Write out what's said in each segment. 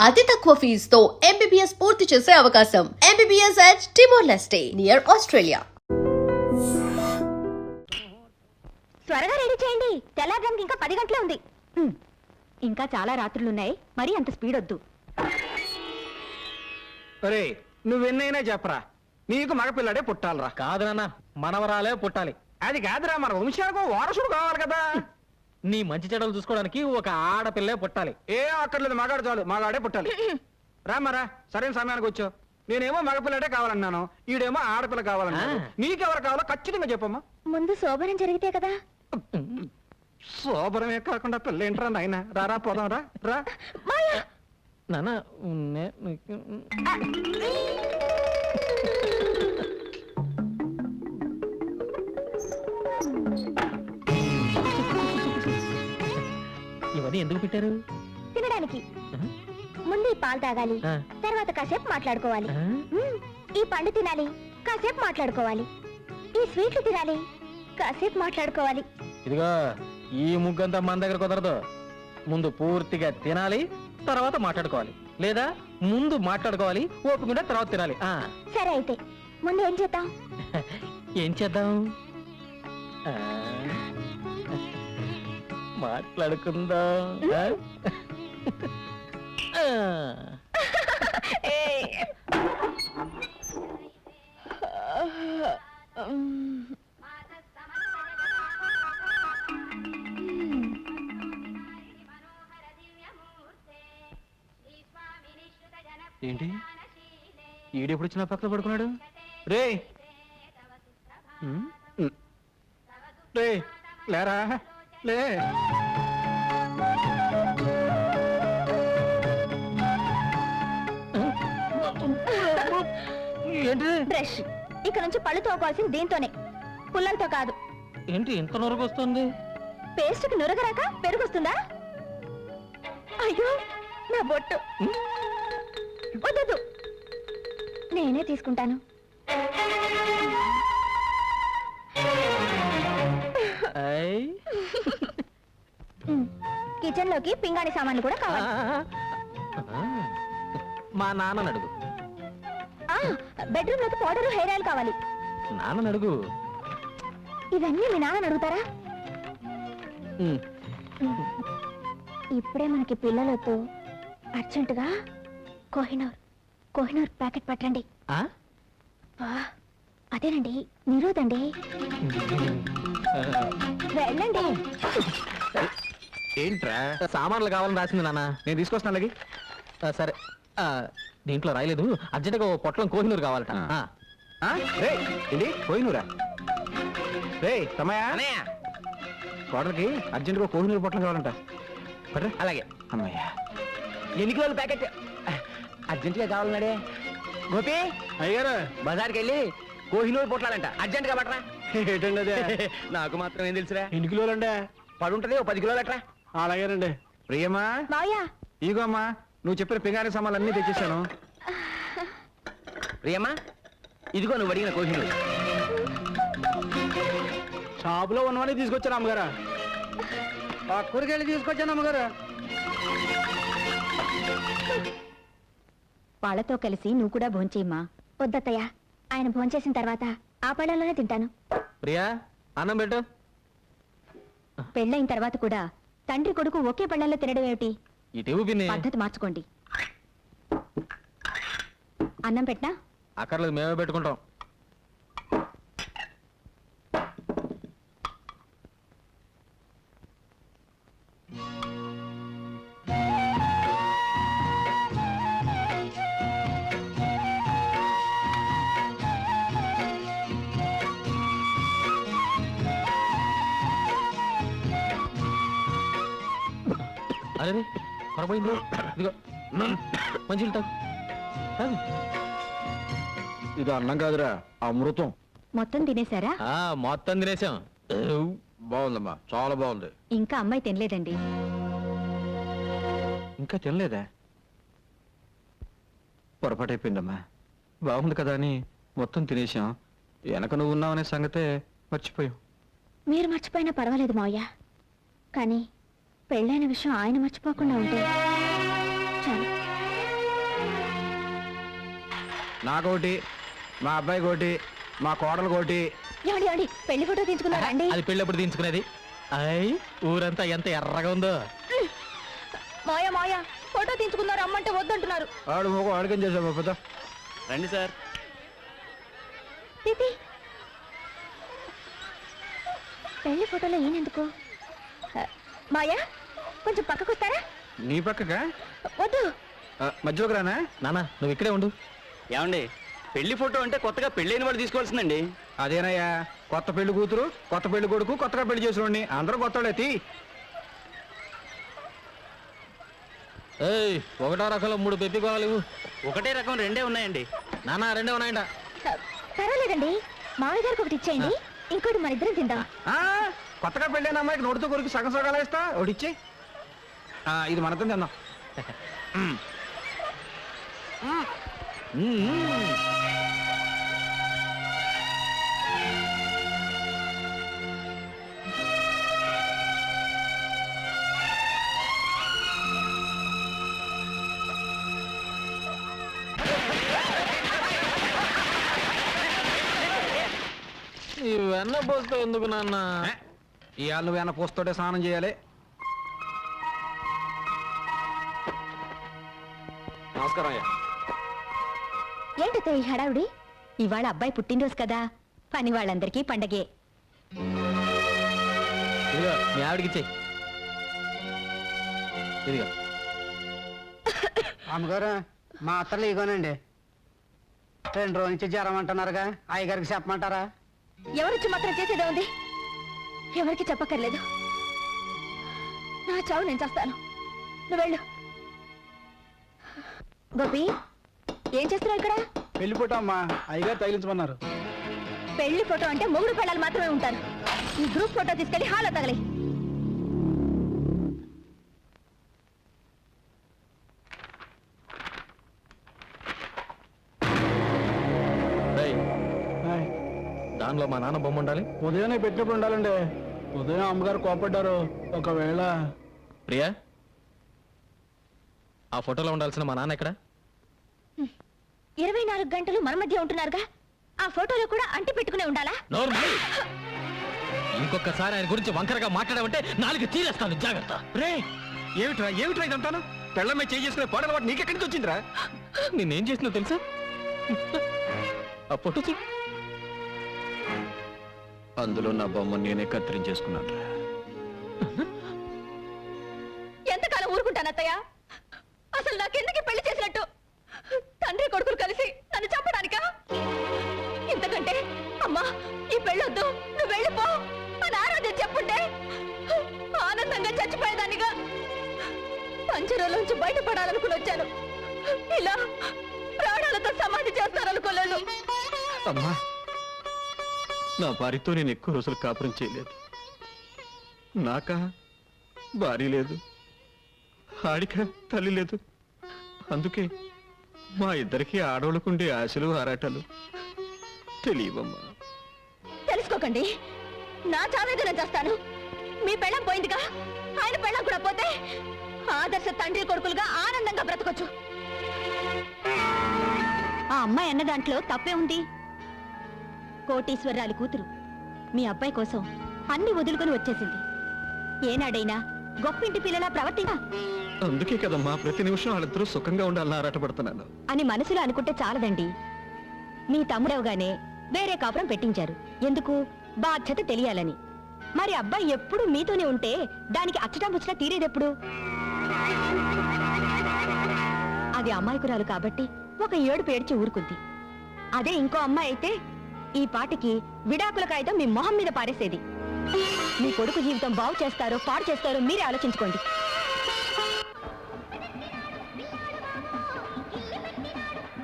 అతి తక్కువ ఫీజుతో MBBS పూర్తి చేసే అవకాశం. MBBS at Timor-Leste near Australia. త్వరగా రెడీ చేయండి, తెల్లారడానికి ఇంకా 10 గంటలే ఉంది. ఇంకా చాలా రాత్రులున్నాయి, మరి అంత స్పీడ్ వద్దు. అరే నువ్వెన్నైనా చెప్పరా, నీకు మగపిల్లడే పుట్టాలరా. కాదు నాన్న, మనవరాలే పుట్టాలి. అది కాదురా, మన వంశానికి వారసుడు కావాలి కదా. నీ మంచి చెడలు చూసుకోవడానికి ఒక ఆడపిల్లే పుట్టాలి. ఏ అక్కర్లేదు, మగాడు చాలు, మగాడే పుట్టాలి. రామరా, సరైన సమయానికి వచ్చావు. నేనేమో మగపిల్లడే కావాలన్నాను, ఈడేమో ఆడపిల్ల కావాలన్నాను. నీకెవరు కావాలో ఖచ్చితంగా చెప్పమ్మా. ముందు శోభనం జరిగితే కదా. శోభరమే కాకుండా పిల్ల ఏంట్రా నాయన. రారా పోదాం, రా రా. నాన్న ఇవన్నీ ఎందుకు పెట్టారు? తినడానికి. ముందు ఈ పాలు తాగాలి, తర్వాత కాసేపు మాట్లాడుకోవాలి. ఈ పండు తినాలి, కాసేపు మాట్లాడుకోవాలి. ఈ స్వీట్లు తినాలి, కాసేపు మాట్లాడుకోవాలి. ఇదిగో ఈ ముగ్గంతా మన దగ్గర కుదరదు. ముందు పూర్తిగా తినాలి, తర్వాత మాట్లాడుకోవాలి. లేదా ముందు మాట్లాడుకోవాలి, ఓపికంటే తర్వాత తినాలి. సరే అయితే ముందు ఏం చేద్దాం? ఏం చేద్దాం? మాట్లాడుకుందాం. ఏంటి ఈడెప్పుడు వచ్చిన పక్కన పడుకున్నాడు? రే రే లేరా, లే. ఏంటి? బ్రష్. ఇక నుంచి పళ్ళు తోకోవాల్సింది దీంతోనే, పుల్లలతో కాదు. ఏంటి ఇంత నొరకు వస్తుంది? పేస్ట్కి నురగరాక పెరుగుస్తుందా? అయ్యో నా బొట్టు. వద్దు, నేనే తీసుకుంటాను. కిచెన్ లోకి పింగాణి సామాన్లు కూడా కావాలి. మా నాన్న అడుగు. బెడ్రూమ్ లోకి పౌడర్, హెయిర్ ఆయిల్ కావాలి. నాన్న అడుగు. ఇవన్నీ మీ నాన్న అడుగుతారా? ఇప్పుడే మనకి పిల్లలతో అర్జెంటుగా కోహినూర్ ప్యాకెట్ పట్టండి. అదేనండి, నిరోధండి. వెళ్ళండి. ఏంట్రా సామాన్లు కావాలని రాసింది నాన్న. నేను తీసుకొస్తాను అలాగే. సరే, దీంట్లో రాయలేదు. అర్జెంటుగా పొట్లం కోహినూరు కావాలట. రే ఏంటి కోహినూరా? రే సమయ కోడలకి అర్జెంటుగా కోహినూరు పొట్లం కావాలంట. అలాగే. అమ్మయ్యా, ఎన్ని కిలోల ప్యాకెట్ అర్జెంటుగా కావాలన్నాడే. గోపి అయ్యారు బజార్కి వెళ్ళి కోహినూరు పొట్లాలంట, అర్జెంటుగా పట్టరా. ఏంటండి అదే? నాకు మాత్రం ఏం తెలుసురా. ఎన్ని కిలోలండి? పడుంటది, 10 కిలోలు అట్రా. అలాగేనండి. ప్రియమ్మా, మావయ్య, ఇగో అమ్మా, నువ్వు చెప్పిన పింగాణి సామాన్లు అన్నీ తెచ్చేసాను. ప్రియమ్మా, ఇదిగో నువ్వు అడిగిన కోహినూరు. షాపులో ఉన్నవన్నీ తీసుకొచ్చాను అమ్మగారు. ఆ కూరగాయలు తీసుకొచ్చాను అమ్మగారు. వాళ్ళతో కలిసి నువ్వు కూడా భోంచేయమ్మా. వద్దత్తయ్య, ఆయన భోంచేసిన తర్వాత ఆ పళ్ళలోనే తింటాను. ప్రియా, అన్నం పెట్టు. పెళ్ళైన తర్వాత కూడా తండ్రి కొడుకు ఒకే పళ్ళల్లో తినడం ఏమిటి? ఇటు పిన్ని. పద్ధతి మార్చుకోండి. అన్నం పెట్టనా? అక్కర్లేదు, మేమే పెట్టుకుంటాం. అరే కొరపోయింది. ఇదిగో మంచి తాగు. ఇది అన్నం కాదురా, అమృతం. మొత్తం తినేశారా? మొత్తం తినేసాం. బాగుందమ్మా, చాలా బాగుంది. ఇంకా అమ్మాయి తినలేదండి. ఇంకా తినలేదా? పొరపాటు అయిపోయిందమ్మా. బాగుంది కదా అని మొత్తం తినేసాం. వెనక నువ్వు ఉన్నావనే సంగతే మర్చిపోయాం. మీరు మర్చిపోయినా పర్వాలేదు మావయ్య, కానీ పెళ్ళైన విషయం ఆయన మర్చిపోకుండా ఉంటే చాలు. నాకోటి, మా అబ్బాయికి ఒకటి, మా కోడలు ఒకటి. ఏమండి ఏమండి పెళ్లి ఫోటో తీసుకున్నారా అండి? అది పెళ్ళి ఎప్పుడు తీయించుకునేది? అయ్ ఊరంతా ఎంత ఎర్రగా ఉందో. మాయా మాయా ఫోటో తీసుకున్నారు అమ్మంటే వద్దంటున్నారు. ఆడు మొగ అడగం చేసావు పెద్ద. రండి సార్. తీతి పెళ్లి ఫోటోలో ఈయనెందుకు? మాయా కొంచెం పక్కకు వస్తారా? నీ పక్కగా వద్దు. మధ్యలోకి రానా? నాన్న నువ్వు ఇక్కడే ఉండు. ఏమండి పెళ్లి ఫోటో అంటే కొత్తగా పెళ్ళైన వాడు తీసుకోవాల్సిందండి. అదేనయ్యా, కొత్త పెళ్లి కూతురు, కొత్త పెళ్లి కొడుకు, కొత్తగా పెళ్లి చేసిన అందరూ కొత్తోడే తీ. ఏయ్ ఒకటో రకంలో 3 పెప్పి కోవాలి. ఒకటే రకం రెండే ఉన్నాయండి. నాన్న రెండే ఉన్నాయంట. పర్వాలేదండి మామయ్య గారికి ఒకటి ఇచ్చేయండి, ఇంకోటి మన ఇద్దరం తిందాం. కొత్తగా పెళ్ళైన అమ్మాయికి నోటితో కొరికి సగం సగాలు వేస్తా ఒకటిచ్చి. ఇది మనతో తిందాం. ఈ వెన్న పోస్తే ఎందుకు నాన్న? ఇవాళ నువ్వు ఏమైనా పోస్తోటే స్నానం చేయాలి. నమస్కారం అయ్యా. ఏంటో ఈ హడావుడి? ఇవాళ అబ్బాయి పుట్టినరోజు కదా, పని వాళ్ళందరికీ పండగే. ఇదిగో మీ ఆవిడకి ఇచ్చేయి. ఇదిగో అమ్మగారు మా అత్తలు ఇగోనండి. 2 రోజుల నుంచి జ్వరం అంటున్నారుగా, అయ్యగారికి చెప్పమంటారా? ఎవరిచ్చి మాత్రం చేసేదే ఉంది, ఎవరికి చెప్పక్కర్లేదు. నా చావు నేను చేస్తాను, నువ్వు వెళ్ళు. గోపి ఏం చేస్తున్నావు ఇక్కడ? పెళ్లి ఫోటో అమ్మా, అయ్యగారు తగిలించమన్నారు. పెళ్లి ఫోటో అంటే మొగుడు పెళ్ళాలు మాత్రమే ఉంటారు. ఈ గ్రూప్ ఫోటో తీసుకెళ్లి హాల్లో తగలి. దానిలో మా నాన్న బొమ్మ ఉండాలి. ఉదయాన్నే పెట్టినప్పుడు ఉండాలండి. ఉదయం అమ్మగారు కోపడ్డారు. ఒకవేళ ప్రియా ఆ ఫోటోలో ఉండాల్సిన మా నాన్న ఎక్కడ? 24 గంటలు మన మధ్య ఉంటున్నారుగా, ఆ ఫోటోలో కూడా అంటి పెట్టుకునే ఉండాలా? నోర్మల్. ఇంకొకసారి ఆయన గురించి వంకరగా మాట్లాడమంటే 4 తీరేస్తాను, జాగ్రత్త. రే ఏమిట్రా ఏమిట్రా ఇదంతాను? పెళ్ళమే చేసుకునే పాడల వాటి నీకెక్కడి నుంచి వచ్చిందిరా? నేనేం చేసినా తెలుసా? ఆ ఫోటో చూడు. అందులో నా బొమ్మ నేనే కత్తిరించేసుకున్నాను. ఎంతకాలం ఊరుకుంటాను అత్తయ్య? అసలు నాకెందుకు పెళ్లి చేసినట్టు? తండ్రి కొడుకులు కలిసి నన్ను చంపడానికా? ఇంతకంటే అమ్మా ఈ పెళ్ళొద్దు, నువ్వు వెళ్ళిపో అని ఆరాధ్య చెప్పుంటే ఆనందంగా చచ్చిపోయేదానిగా. పంజరంలోంచి బయటపడాలనుకుని వచ్చాను, ఇలా ప్రాణాలతో సమాధి చేస్తారనుకోలేదు. అమ్మా నా భార్యతో నేను ఎక్కువ రోజులు కాపురం చేయలేదు. నాకా భార్య లేదు, ఆడిక తల్లి లేదు. అందుకే మా ఇద్దరికి ఆడవాళ్ళకుండే ఆశలు ఆరాటాలు తెలియవమ్మా. తెలుసుకోకండి, నా చావేదో నేను చేస్తాను. మీ పెళ్ళం పోయిందిగా, ఆయన పెళ్ళం కూడా పోతే ఆదర్శ తండ్రి కొడుకులుగా ఆనందంగా బ్రతకొచ్చు. ఆ అమ్మాయి అన్న దాంట్లో తప్పే ఉంది. కోటీశ్వరరాలి కూతురు మీ అబ్బాయి కోసం అన్ని వదులుకొని వచ్చేసింది. ఏనాడైనా గొప్పింటి పిల్లలా ప్రవర్తించా అందుకే కదమ్మా ప్రతి నిమిషం వాళ్ళిద్దరూ సుఖంగా ఉండాలని ఆరాటపడుతున్నాను అని మనసులో అనుకుంటే చాలదండి. మీ తమ్ముడవగానే వేరే కాపురం పెట్టించారు. ఎందుకు? బాధ్యత తెలియాలని. మరి అబ్బాయి ఎప్పుడు మీతోనే ఉంటే దానికి అచ్చటా ముచ్చటా తీరేదెప్పుడు? అది అమ్మాయికురాలు కాబట్టి ఒక ఏడుపు ఏడ్చి ఊరుకుంది. అదే ఇంకో అమ్మాయి అయితే ఈ పాటికి విడాకుల కాగితం మీ మొహం మీద పారేసేది. మీ కొడుకు జీవితం బాగు చేస్తారో పాడు చేస్తారో మీరే ఆలోచించుకోండి.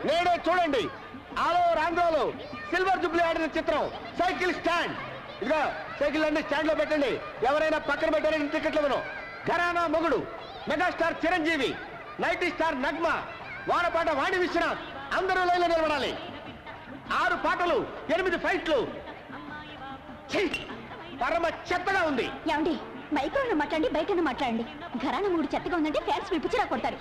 నేడే చూడండి ఆలో ఆంధ్రాలో సిల్వర్ జూబ్లీ ఆడిన చిత్రం సైకిల్ స్టాండ్. ఇదిగో సైకిల్ అన్ని స్టాండ్ లో పెట్టండి. ఎవరైనా పక్కన పెట్టారని టికెట్లు ఇవ్వను. Gharana Mogudu megastar Chiranjeevi, nighty star Nagma, వానపాట వాణి విశ్వనాథ్ అందరూ లైన్లో నిలబడాలి. 6 పాటలు, 8 ఫైట్లు. పరమ చెత్తగా ఉంది. ఏమండి మైక్రోలో మాట్లాడండి, బయట మాట్లాడండి. ఘరానా మూడు చెత్తగా ఉందంటే ఫ్యాన్స్ పిలిపించిరా కొడతారు.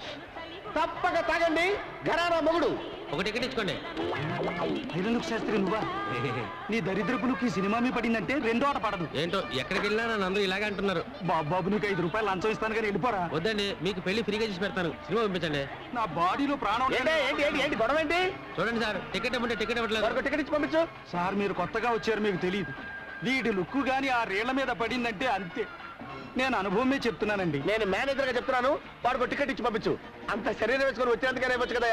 తప్పక తాగండి. ఘరానా మొగుడు ఒక టికెట్ ఇచ్చుకోండి. ఐరన్ శాస్త్రి నువ్వా? నీ దరిద్రపు నువ్వు ఈ సినిమా మీద పడిందంటే రెండో ఆట పడదు. ఏంటో ఎక్కడికి వెళ్ళినా నన్ను అందరూ ఇలాగే అంటున్నారు. బాబు నీకు 5 రూపాయలు లంచం ఇస్తాను కానీ వెళ్ళిపోరా. వద్దండి, మీకు పెళ్లి ఫ్రీగా చేసి పెడతాను. సినిమా పంపించండి. నా బాడీలో ప్రాణం ఏంటి ఏంటి ఏంటి ఏంటి గొడవ ఏంటి? చూడండి సార్, టికెట్ ఇవ్వండి. టికెట్ ఇవ్వట్లేదు. మరొక టికెట్ ఇచ్చి పంపించు. సార్ మీరు కొత్తగా వచ్చారు, మీకు తెలియదు. వీడి లుక్కు గాని ఆ రేళ్ల మీద పడిందంటే అంతే. నేను అనుభవమే చెప్తున్నానండి. నేను మేనేజర్ గా చెప్తున్నాను, వాడికి టికెట్ ఇచ్చి పంపించు. అంత శరీరం వేసుకొని వచ్చేందుకనే వచ్చు కదా,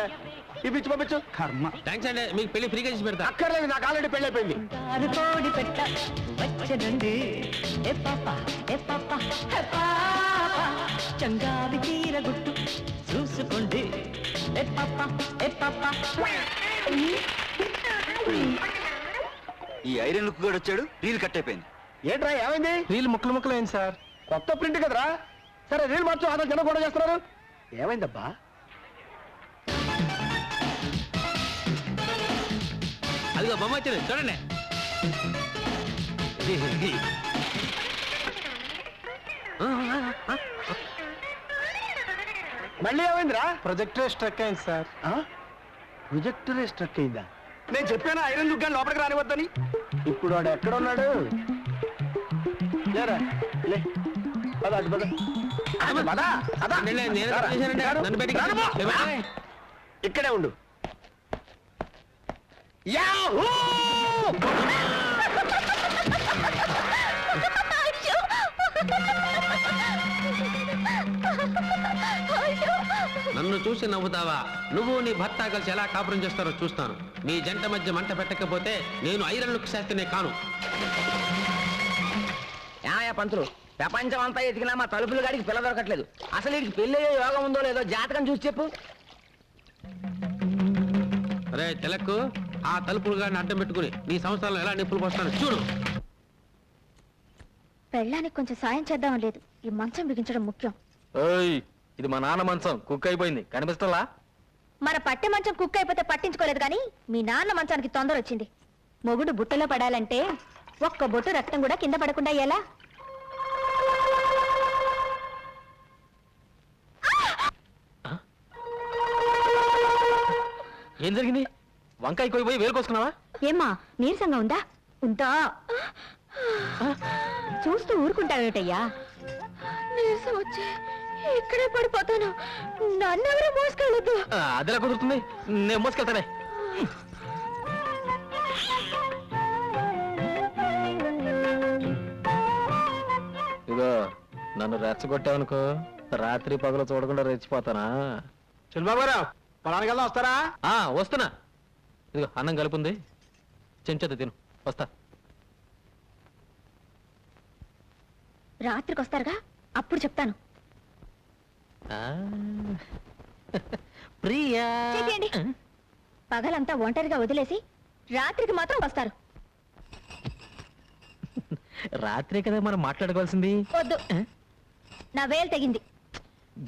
ఇవి ఇచ్చి పంపించు. కర్మ. థ్యాంక్స్ అండి, మీకు పెళ్లి ఫ్రీగా చేసి పెడతా. అక్కర్లేదు, నాకు ఆల్రెడీ పెళ్లి అయిపోయింది. కోడి పెట్ట వచ్చనండి ఏ పాప ఏ పాప ఏ పాప చంగావి తీర గుట్టు చూసుకోండి ఏ పాప ఏ పాప. ఈ ఐరన్ లుక్ కూడా వచ్చాడు, రీల్ కట్ అయిపోయింది. ఏంట్రా ఏమైంది? రీల్ ముక్కలు ముక్కలు అయింది సార్. కొత్త ప్రింట్ కదరా. సరే రీల్ మార్చు, అతను జనం కూడా చేస్తున్నారు. ఏమైందబ్బా? అదిగో బొమ్మ వచ్చింది చూడండి. మళ్ళీ ఏమైందిరా? ప్రొజెక్టర్ స్ట్రక్ అయింది సార్. ప్రొజెక్టరే స్ట్రక్ అయిందా? నేను చెప్పాను ఐరన్ లుక్ గాని లోపలికి రానివద్దని. ఇప్పుడు వాడు ఎక్కడ ఉన్నాడు? లేరా లే, పద అటు పద. అటు పద, పద. నేను రారా. చేశానండి, నన్ను బయటికి రాను. ఏమండి? ఇక్కడే ఉండు. యాహూ! నన్ను చూసి నవ్వుతావా? నువ్వు నీ భర్త కలిసి ఎలా కాపురం చేస్తారో చూస్తాను. మీ జంట మధ్య మంట పెట్టకపోతే నేను ఐరన్ లుక్ శాస్త్రినే కాను. ఏమయ్యా పంతులు, ప్రపంచం అంతా ఎతికినా మా తలుపులు గాడికి పిల్ల దొరకట్లేదు. అసలు వీడికి పెళ్లి యోగం ఉందో లేదో జాతకం చూసి చెప్పు. అరే తెలక్కు, ఆ తలుపులు గాని అడ్డం పెట్టుకుని నీ సంవత్సరాలు ఎలా నిప్పులు పోస్తాను చూడు. పెళ్ళానికి కొంచెం సాయం చేద్దాం లేదు, ఈ మంచం బిగించడం ముఖ్యం. ఇది మా నాన్న మంచం, కుక్ అయిపోయింది, కనిపిస్తలా? మన పట్టె మంచం కుక్ అయిపోతే పట్టించుకోలేదు కానీ మీ నాన్న మంచానికి తొందర వచ్చింది. మొగుడు బుట్టలో పడాలంటే ఒక్క బొట్టు రక్తం కూడా కింద పడకుండా ఎలా? ఏం జరిగింది? వంకాయ పోయి వేలు కోసుకున్నావా? ఏమ్మా నీరసంగా ఉందా? ఉందా? చూస్తూ ఊరుకుంటావేటయ్యా? నీరసం వచ్చి ఇక్కడే పడిపోతాను, నన్నెవరూ మోసుకెళ్ళొద్దు. అదెలా కుదురుతుంది? నేను మోసుకెళ్తానే. ఇదో నన్ను రెచ్చగొట్టావనుకో, రాత్రి పగలు చూడకుండా రెచ్చిపోతానా? చంద్రబాబురావు పొలానికి వెళ్దాం, వస్తారా? వస్తున్నా. ఇదిగో అన్నం కలుపుంది, చెంచొద్దు తిను, వస్తా. రాత్రికి వస్తారుగా, అప్పుడు చెప్తాను. ప్రియా, చేయండి. పగలంతా ఒంటరిగా వదిలేసి రాత్రికి మాత్రం వస్తారు. రాత్రే కదా మనం మాట్లాడుకోవాల్సింది. వద్దు, నా వేలు తెగింది.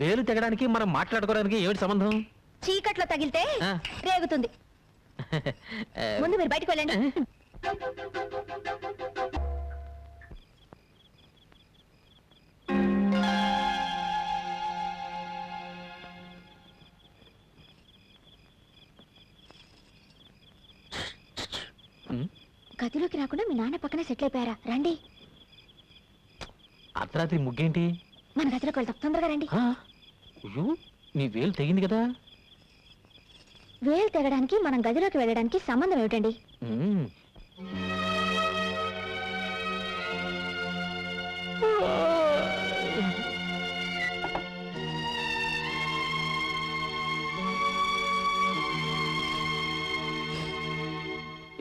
వేలు తెగడానికి మనం మాట్లాడుకోవడానికి ఏమిటి సంబంధం? చీకట్లో తగిలితే రేగుతుంది. ముందు మీరు బయటకు వెళ్ళండి. గదిలోకి రాకుండా మీ నాన్న పక్కనే సెటిల్ అయిపోయారా? రండి. అర్ధరాత్రి ముగ్గేంటి? మన గదిలోకి వెళ్తాం, తొందరగా రండి. అయ్యో, నీ వేలు తెగింది కదా. వేలు తెగడానికి మనం గదిలోకి వెళ్ళడానికి సంబంధం ఏమిటండి?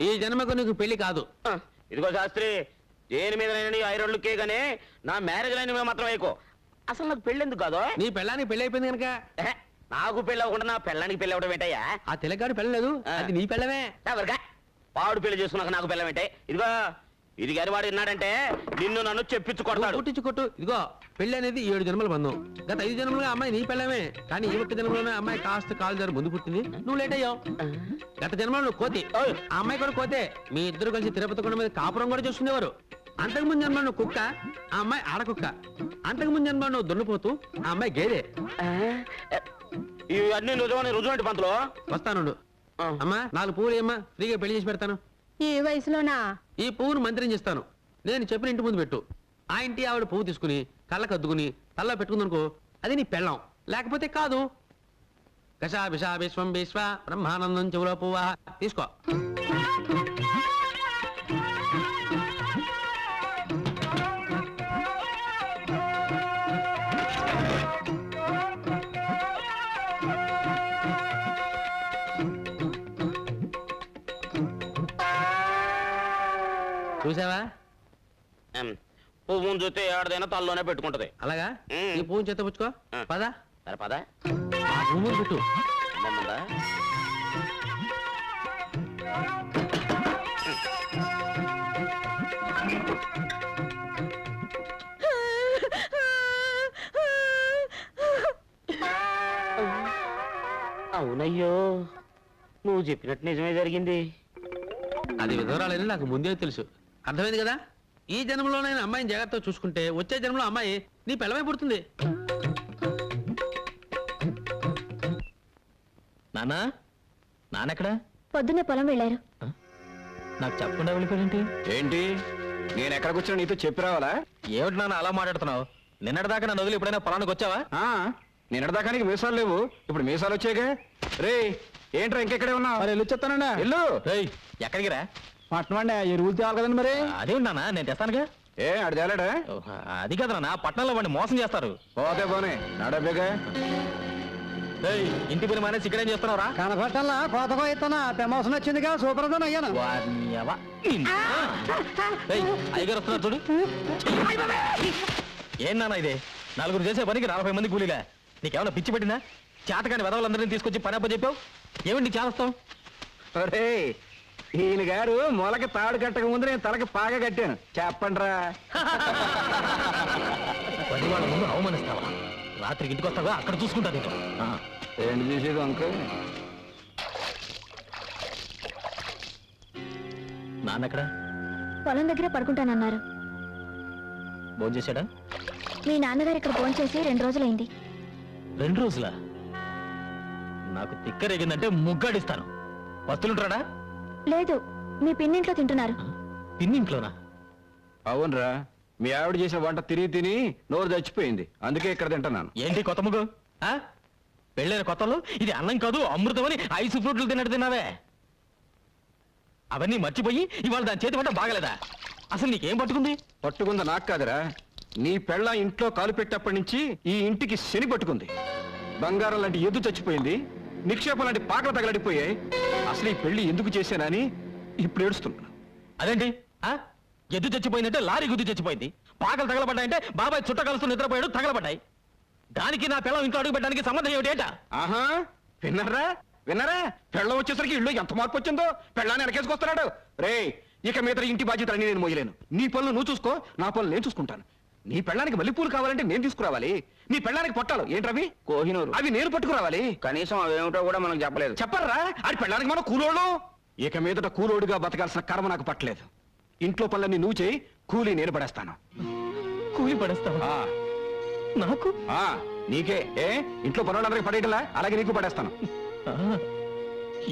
ఈ జన్మకు నీకు పెళ్లి కాదు. ఇదిగో శాస్త్రి, దేని మీద ఐరన్ లుక్కే గానీ నా మ్యారేజ్ లైన్ మీద మాత్రం వేయకో. అసలు నాకు పెళ్లి ఎందుకు కాదు? నీ పెళ్ళానికి పెళ్లి అయిపోయింది కనుక. నాకు పెళ్లి అవ్వకుండా నా పెళ్ళానికి పెళ్లి అవ్వడం ఏంటయ్యా? ఆ తెలగాడు పెళ్ళలేదు, అది నీ పెళ్ళమే. ఎవరికా వాడు పెళ్లి చేసుకున్నాక నాకు పెళ్ళం ఏంటే? ఇదిగో ఇది గారి వాడు విన్నాడంటే నిన్ను నన్ను చెప్పించు కొడతాడు. కొట్టించు కొట్టు. ఇదిగో పెళ్లి అనేది 7 జన్మల బంధం. గత 5 జన్మలుగా అమ్మాయి నీ పెళ్ళమే, కానీ ఈ 1 జన్మలోనే అమ్మాయి కాస్త కాలు జారి ముందు పుట్టింది, నువ్వు లేట్ అయ్యావు. గత జన్మలో నువ్వు కోతి, ఆ అమ్మాయి కూడా కోతే. మీ ఇద్దరు కలిసి తిరుపతి కొండ మీద కాపురం కూడా చూసుకునేవారు. అంతకుముందు జన్మలో నువ్వు కుక్క, ఆ అమ్మాయి ఆడకుక్క. అంతకుముందు జన్మలో నువ్వు దున్నపోతూ, ఆ అమ్మాయి గేదె. ఇవన్నీ నిజమని రుజువు ఏంటి పంతులు? వస్తానుండు. అమ్మా 4 పువ్వులు ఏమ్మా ఫ్రీగా పెళ్లి చేసి పెడతాను. ఈ వయసులోనా? ఈ పువ్వును మంత్రం చేస్తాను. నేను చెప్పిన ఇంటి ముందు పెట్టు. ఆ ఇంటి ఆవిడ పువ్వు తీసుకుని కళ్ళకు అద్దుకుని తల్ల పెట్టుకుందనుకో, అది నీ పెళ్ళం. లేకపోతే కాదు. కషా విషా విశ్వం విశ్వ బ్రహ్మానందం చెవులో పువ్వా తీసుకో. చూసావా? పువ్వును చూస్తే ఏడాదైనా తల్లోనే పెట్టుకుంటది. అలాగా మ్. ఈ పువ్వుని చేత పుచ్చుకో. పదా సరే పదా ఆ పువ్వు పెట్టు. అమ్మమ్మందా? అవునయ్యో, నువ్వు చెప్పినట్టు నిజమే జరిగింది. అది విధవరాలని నాకు ముందే తెలుసు. అర్థమైంది కదా? ఈ జన్మలోనైనా అమ్మాయిని జాగ్రత్తగా చూసుకుంటే వచ్చే జన్మలో అమ్మాయి నీ పిల్లమై పుడుతుంది. నానా నానెక్కడా? పొద్దున్నే పొలం వెళ్ళారు. నాకు చెప్పకుండా వెళ్ళిపోయింటి ఏంటి నేను ఎక్కడికి వచ్చినా నీతో చెప్పి రావాలా? ఏమిటి నాన్న అలా మాట్లాడుతున్నావు? నిన్నటిదాకా నన్ను వదిలి ఎప్పుడైనా పొలానికి వచ్చావా? నిన్నటిదాకా నీకు మీసాలు లేవు, ఇప్పుడు మీసాలు వచ్చాక. రే ఏంట్రా ఇంకెక్కడే ఉన్నావు? మరి వెళ్ళి వచ్చేస్తానండి. వెళ్ళు. రేయ్, ఎక్కడికి రా? పట్టణం ఎరువులు తేవాలి కదండి మరి. అదేమిటి నాన్న, నేను తెస్తానుగా. ఏ ఆడు తేలాడా? ఓహ్, అది కదా నాన్న, పట్టణంలో వాడిని మోసం చేస్తారు. పోతే పోనీ నడబేగా. రేయ్, ఇంటి పని మానేసి ఇక్కడ ఏం చేస్తున్నావురా? కనపట్టల్లా కోతకో ఇస్తున్నా ప్రమోషన్ వచ్చిందిగా సూపర్దన్ అయ్యాను. వారిని ఎవ- రేయ్, అయ్యగారు వస్తున్నారు చూడు. ఏం నాన్న ఇది? నలుగురు చేసే పనికి 40 మంది కూలీలే. నీకేమైనా పిచ్చి పెట్టిందా? చేతకాని వెదవులందరినీ తీసుకొచ్చి పని అప్ప చెప్పావు. ఏమిటి నీకు చేస్తావు? ఒరే ఈయన గారు మొలకి తాడు కట్టక ముందు నేను తలకి పాగా కట్టాను. చెప్పండిరా. పది వాళ్ళ ముందు అవమానిస్తావా? రాత్రికి ఇంటికి వస్తావా? అక్కడ చూసుకుంటా నీకు. ఏంటి చూసేది అంకుల్? నాన్న ఎక్కడ? పొలం దగ్గర పడుకుంటానన్నారు. భోజనం చేశాడా? మీ నాన్నగారు ఇక్కడ ఫోన్ చేసి 2 రోజులైంది. 2 రోజులా? నాకు తిక్కరేగిందంటే ముగ్గాడిస్తాను. వస్తులుంటాడా? లేదు, మీ పిన్నింట్లో తింటున్నారు. పిన్నింట్లోనా? అవునరా, మీ ఆవిడ చేసిన వంట తిని తిని నోరు చచ్చిపోయింది, అందుకే ఇక్కడ తింటున్నాను. ఏంటి కొత్త ముగ్గు? ఆ? పెళ్ళైన కొత్తలో ఇది అన్నం కాదు అమృతం అని ఐస్ ఫ్రూట్లు తిన్నట్టు తిన్నావే. అవన్నీ మర్చిపోయి ఇవాళ దాని చేతి వంట బాగలేదా? అసలు నీకేం పట్టుకుంది? పట్టుకుంది నాకు కాదురా, నీ పెళ్ళ ఇంట్లో కాలు పెట్టేప్పటి నుంచి ఈ ఇంటికి శని పట్టుకుంది. బంగారం లాంటి ఎద్దు చచ్చిపోయింది, నిక్షేపం లాంటి పాకలు తగలడిపోయాయి. అసలు ఈ పెళ్లి ఎందుకు చేశానని ఇప్పుడు ఏడుస్తున్నా. అదేంటి? ఆ? ఎద్దు చచ్చిపోయిందంటే లారీ గుద్దు చచ్చిపోయింది. పాకలు తగలబడ్డాయంటే బాబాయ్ చుట్ట కలుస్తూ నిద్రపోయాడు, తగలబడ్డాయి. దానికి నా పిల్లం ఇంట్లో అడుగు పెట్టడానికి సంబంధం ఏమిటేట? ఆహా, విన్నారా విన్నారా? పెళ్ళం వచ్చేసరికి ఇల్లు ఎంత మార్పు వచ్చిందో. పెళ్ళాన్ని వెనకేసుకొస్తున్నాడు. రే ఇక మీద ఇంటి బాధ్యతలన్నీ నేను మోయలేను. నీ పనులు నువ్వు చూసుకో, నా పనులు నేను చూసుకుంటాను. నీ పెళ్ళానికి మల్లెపూలు కావాలంటే నేను తీసుకురావాలి. నీ పెళ్ళానికి పొట్టాలు ఏంటవి? కోహినూరు, అవి నేను పట్టుకురావాలి. కనీసం అవేమిటో కూడా మనకు చెప్పలేదు. చెప్పరా? అది పెళ్ళానికి మనం కూలోళ్ళు. ఇక మీదట కూలోడుగా బతకాల్సిన కర్మ నాకు పట్టలేదు. ఇంట్లో పనులన్నీ నువ్వు చేయి, కూలీ నేను పడేస్తాను. కూలి పడేస్తావా? ఆ, నాకు? ఆ, నీకే. ఏ ఇంట్లో పనులందరికీ పడేయటలా, అలాగే నీకు పడేస్తాను. ఆ,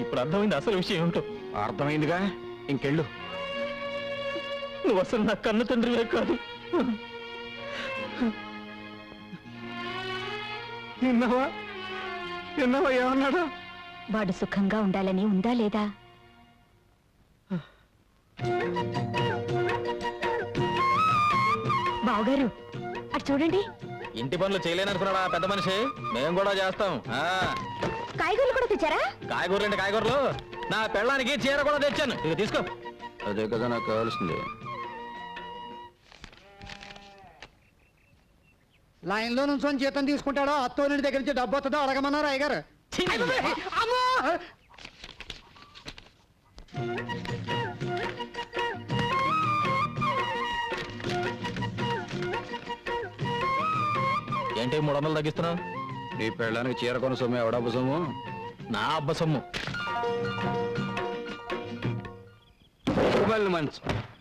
ఇప్పుడు అర్థమైంది అసలు విషయం ఏమిటో. అర్థమైందిగా, ఇంకెళ్ళు. నువ్వు అసలు నా కన్న తండ్రివే కాదు. విన్నావా విన్నావా ఏమన్నాడు? వాడు సుఖంగా ఉండాలని ఉందా లేదా? బావగారు అటు చూడండి. ఇంటి పనులు చేయలేననుకున్నాడా పెద్ద మనిషి? మేము కూడా చేస్తాం. ఆ, కాయగూరలు కూడా తెచ్చారా? కాయగూరలు అంటే కాయగూరలు. నా పెళ్ళానికి చీర కూడా తెచ్చాను, ఇక తీసుకో. అదే కదా నాకు కావాల్సింది. లైన్ లో నుంచి జీతం తీసుకుంటాడో అత్తోని దగ్గర నుంచి డబ్బు వస్తుందో అడగమన్నారు అయ్యగారు. ఛీ, అమ్మో! ఏంటి 300 తగ్గిస్తున్నావు? నీ పెళ్ళానికి చీర కొన సొమ్ము ఎవడబ్బ సొమ్ము? నా అబ్బ సొమ్ము.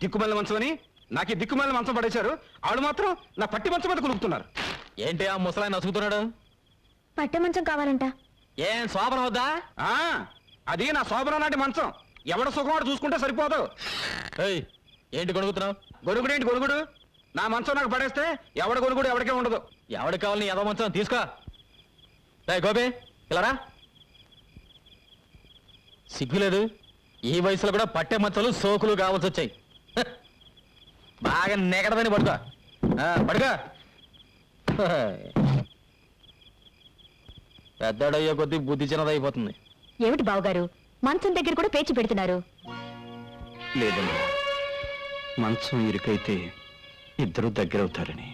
దిక్కుమల్లి మంచం అని నాకు దిక్కుమల్లి మంచం పడేశారు. ఆడు మాత్రం నా పట్టి మంచం మీద కొనుక్కుతున్నారు. ఏంటి ఆ ముసలాయన నసుగుతున్నాడు? పట్టె మంచం కావాలంట. ఏం శోభన వద్దా? ఆ అది నా శోభన నాటి మంచం ఎవడ సుఖం వాడు చూసుకుంటే సరిపోదు. ఏయ్, ఏంటి కొనుక్కుతున్నావు? గొడుగుడేంటి గొడుగుడు? నా మంచం నాకు పడేస్తే ఎవడ గొడుగుడు ఎవరికే ఉండదు. ఎవరికి కావాలి నీ ఏదో మంచం తీసుకో. రేయ్ గోపి, ఇలా రా. సిగ్గులేదు, ఈ వయసులో కూడా పట్టే మంచాలు సోకులు కావాల్సి వచ్చాయి. హ, బాగా నెగడదని పడుకో. పడుకో. పెద్దడయ్యే కొద్దీ బుద్ధి చిన్నదైపోతుంది. ఏమిటి బావగారు మంచం దగ్గర కూడా పేచి పెడుతున్నారు? లేదమ్మా, మంచం ఇరుకైతే ఇద్దరు దగ్గరవుతారని.